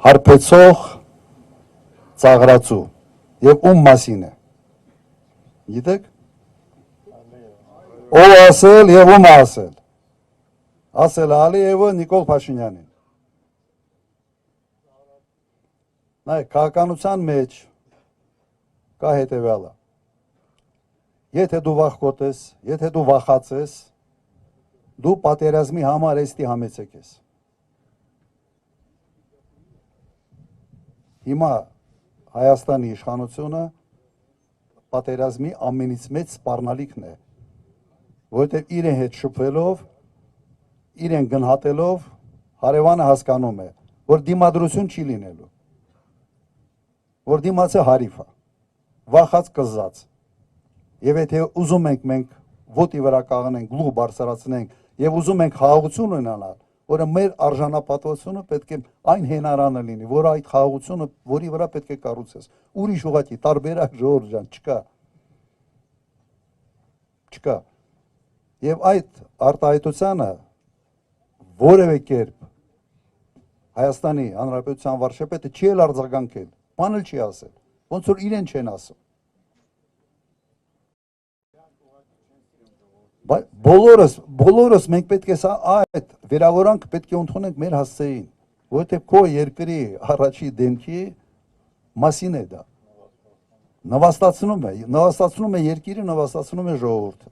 հարբեցող ծաղրացու եւ ում մասին է։ Գիտեք։ Ով ասել եւ ում ասել։ Ասել Ալիևը Նիկոլ Փաշինյանին։ Նայ, քաղաքականության մեջ կա հետևյալը։ Եթե դու վախկոտ ես, եթե դու վախած ես, դու պատերազմի համար էստի համեցեք ես։ Հիմա Հայաստանի իշխանությունը պատերազմի ամենից մեծ սպառնալիքն է, որովհետև իրեն հետ շփվելով, իրեն գնահատելով, հարևանը հասկանում է, որ դիմադրություն չի լինելու, որ դիմացը հարիվ է, վախած կզած, եւ եթե ուզում ենք մենք ոտի վրա կաղնենք, գլուխ բարձրացնենք եւ ուզում ենք խաղաղություն ունենալ, որը մեր արժանապատվությունը պետք է այն հենարանը լինի, որ այդ խաղաղությունը, որի վրա պետք է կառուցես, ուրիշ ուղղակի տարբերակ ժողովուրդ ջան չկա։ Եվ այդ արտահայտությանը որևէ կերպ Հայաստանի Հանրապետության վարչապետը չի էլ արձագանքել, բան էլ չի ասել, ոնց որ իրեն չեն ասում։ Բոլորս մենք պետք է այդ վերավորանք պետք է ընդունենք մեր հասցեին, որովհետև քո երկրի առաջի դեմքի մասին է դա։ Նվաստացնում է երկիրը, նվաստացնում է ժողովուրդը։